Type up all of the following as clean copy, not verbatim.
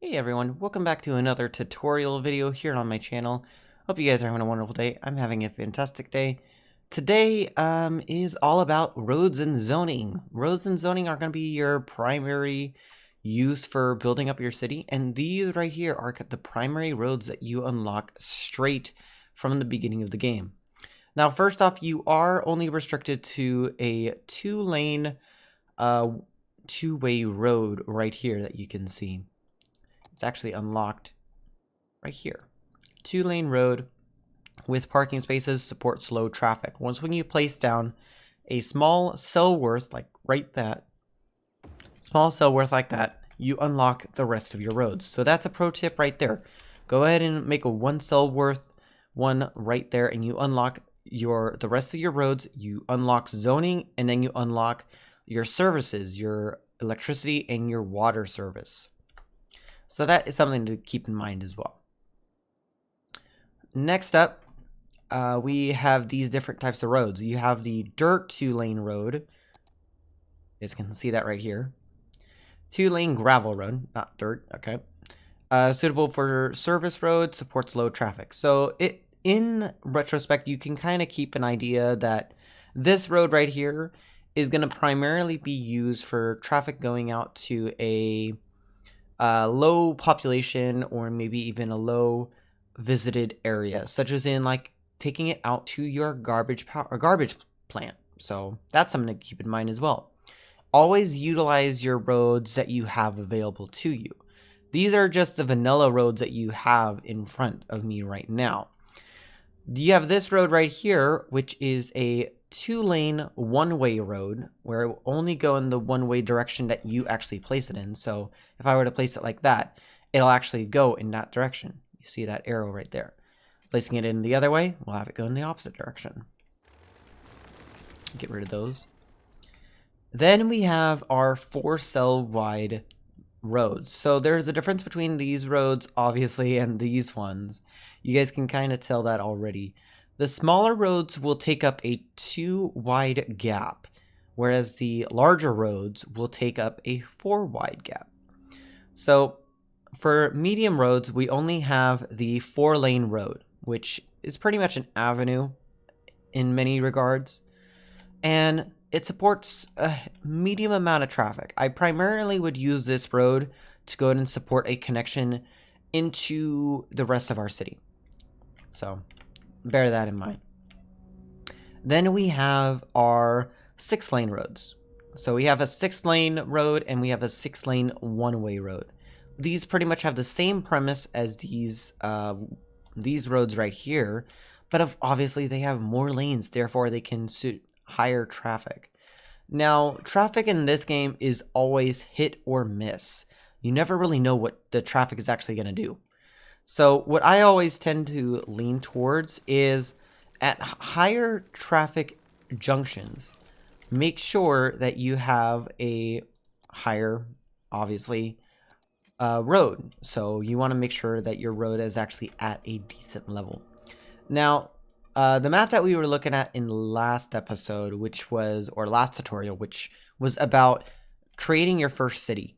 Hey everyone, welcome back to another tutorial video here on my channel. Hope you guys are having a wonderful day. I'm having a fantastic day. Today is all about roads and zoning. Roads and zoning are going to be your primary use for building up your city, and these right here are the primary roads that you unlock straight from the beginning of the game. Now, first off, you are only restricted to a two-way road right here that you can see. It's actually unlocked right here. Two-lane road with parking spaces, support slow traffic. Once when you place down a small cell worth like that, you unlock the rest of your roads. So that's a pro tip right there. Go ahead and make a one cell worth one right there, and you unlock the rest of your roads. You unlock zoning, and then you unlock your services, your electricity and your water service. So that is something to keep in mind as well. Next up, we have these different types of roads. You have the dirt two-lane road. You guys can see that right here. Two-lane gravel road, not dirt, okay. Suitable for service road, supports low traffic. So in retrospect, you can kind of keep an idea that this road right here is going to primarily be used for traffic going out to a low population or maybe even a low visited area, such as in like taking it out to your garbage plant. So that's something to keep in mind as well. Always utilize your roads that you have available to you. These are just the vanilla roads that you have in front of me right now. You have this road right here, which is a two-lane one-way road where it will only go in the one-way direction that you actually place it in. So if I were to place it like that, it'll actually go in that direction. You see that arrow right there. Placing it in the other way, we'll have it go in the opposite direction. Get rid of those. Then we have our 4-cell wide roads. So there's a difference between these roads, obviously, and these ones. You guys can kind of tell that already. The smaller roads will take up a 2-wide gap, whereas the larger roads will take up a 4-wide gap. So for medium roads, we only have the 4-lane road, which is pretty much an avenue in many regards, and it supports a medium amount of traffic. I primarily would use this road to go ahead and support a connection into the rest of our city. So bear that in mind. Then we have our 6-lane roads. So we have a 6-lane road and we have a 6-lane one-way road. These pretty much have the same premise as these roads right here, but obviously they have more lanes, therefore they can suit higher traffic. Now, traffic in this game is always hit or miss. You never really know what the traffic is actually going to do. So what I always tend to lean towards is at higher traffic junctions, make sure that you have a higher, obviously, road. So you want to make sure that your road is actually at a decent level. Now, the map that we were looking at in the last episode, last tutorial, which was about creating your first city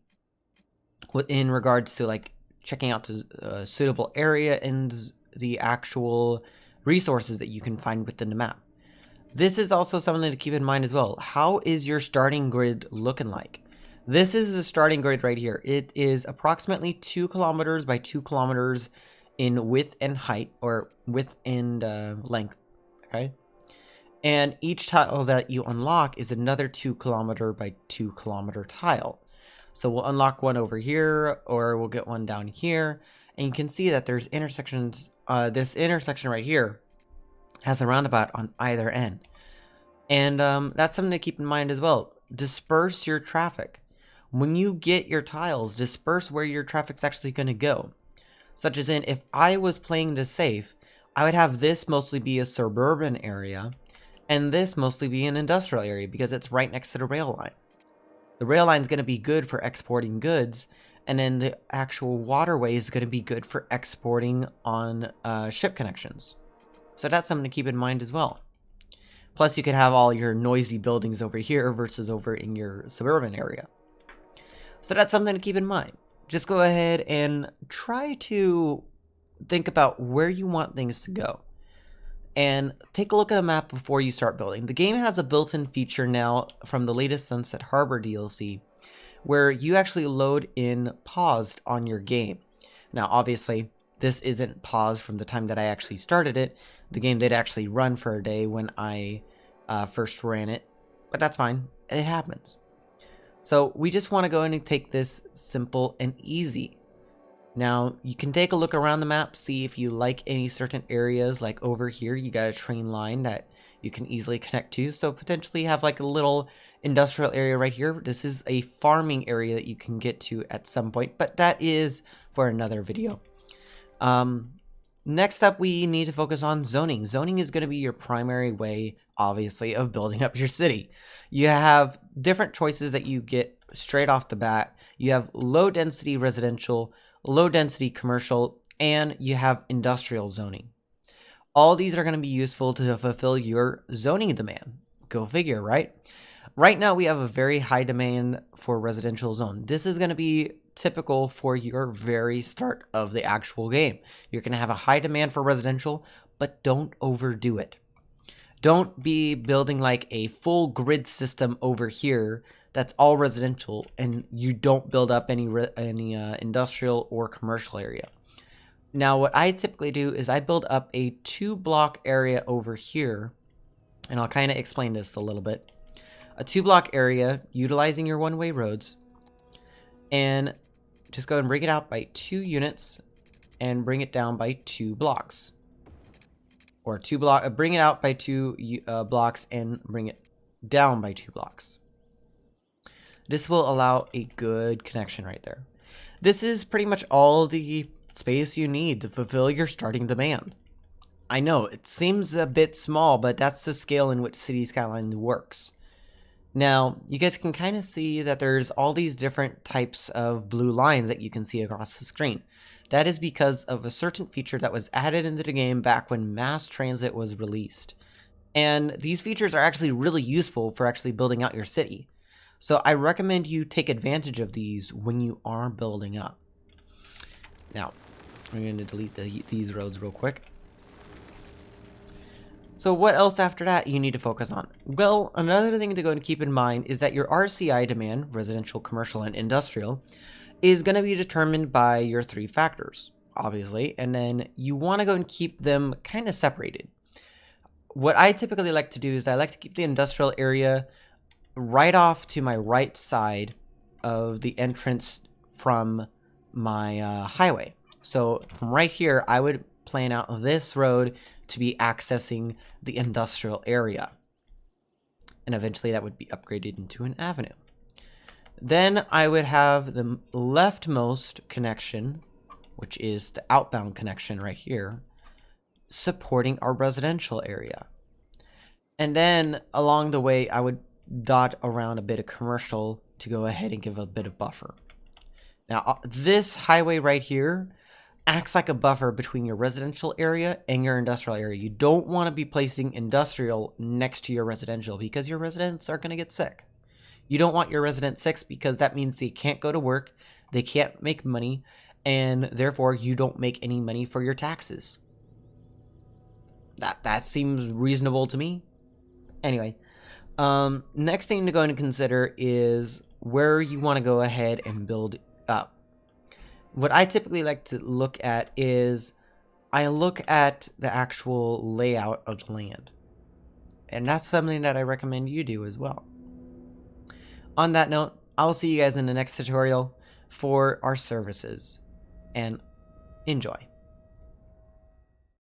in regards to like checking out the suitable area and the actual resources that you can find within the map. This is also something to keep in mind as well. How is your starting grid looking like? This is the starting grid right here. It is approximately 2 kilometers by 2 kilometers in width and height, or width and length, okay? And each tile that you unlock is another 2 kilometer by 2 kilometer tile. So we'll unlock one over here, or we'll get one down here. And you can see that there's intersections. This intersection right here has a roundabout on either end. And that's something to keep in mind as well. Disperse your traffic. When you get your tiles, disperse where your traffic's actually going to go. Such as in, if I was playing this safe, I would have this mostly be a suburban area, and this mostly be an industrial area because it's right next to the rail line. The rail line is going to be good for exporting goods, and then the actual waterway is going to be good for exporting on ship connections. So that's something to keep in mind as well. Plus, you could have all your noisy buildings over here versus over in your suburban area. So that's something to keep in mind. just go ahead and try to think about where you want things to go. And take a look at a map before you start building. The game has a built-in feature now from the latest Sunset Harbor DLC where you actually load in paused on your game. Now, obviously, this isn't paused from the time that I actually started it. The game did actually run for a day when I first ran it, but that's fine. It happens. So we just want to go in and take this simple and easy. Now, you can take a look around the map, see if you like any certain areas. Like over here, you got a train line that you can easily connect to. So potentially have like a little industrial area right here. This is a farming area that you can get to at some point, but that is for another video. Next up, we need to focus on zoning. Zoning is going to be your primary way, obviously, of building up your city. You have different choices that you get straight off the bat. You have low density residential, low density commercial, and you have industrial zoning. All these are going to be useful to fulfill your zoning demand. Go figure, right? Right now, we have a very high demand for residential zone. This is going to be typical for your very start of the actual game. You're going to have a high demand for residential, but don't overdo it. Don't be building like a full grid system over here that's all residential and you don't build up any industrial or commercial area. Now, what I typically do is I build up a 2-block area over here, and I'll kind of explain this a little bit. A 2-block area utilizing your one-way roads, and just go and bring it out by 2 units and bring it down by 2 blocks. Or bring it out by 2 blocks and bring it down by 2 blocks. This will allow a good connection right there. This is pretty much all the space you need to fulfill your starting demand. I know, it seems a bit small, but that's the scale in which City Skylines works. Now, you guys can kind of see that there's all these different types of blue lines that you can see across the screen. That is because of a certain feature that was added into the game back when mass transit was released. And these features are actually really useful for actually building out your city. So I recommend you take advantage of these when you are building up. Now, I'm going to delete these roads real quick. So what else after that you need to focus on? Well, another thing to go and keep in mind is that your RCI demand, residential, commercial, and industrial, is going to be determined by your 3 factors, obviously, and then you want to go and keep them kind of separated. What I typically like to do is I like to keep the industrial area right off to my right side of the entrance from my highway. So from right here, I would plan out this road to be accessing the industrial area. And eventually that would be upgraded into an avenue. Then I would have the leftmost connection, which is the outbound connection right here, supporting our residential area. And then along the way, I would dot around a bit of commercial to go ahead and give a bit of buffer. Now, this highway right here acts like a buffer between your residential area and your industrial area. You don't want to be placing industrial next to your residential because your residents are going to get sick. You don't want your residents sick because that means they can't go to work, they can't make money, and therefore you don't make any money for your taxes. That seems reasonable to me. Anyway, next thing to go and consider is where you want to go ahead and build up. What I typically like to look at is I look at the actual layout of the land. And that's something that I recommend you do as well. On that note, I'll see you guys in the next tutorial for our services. And enjoy.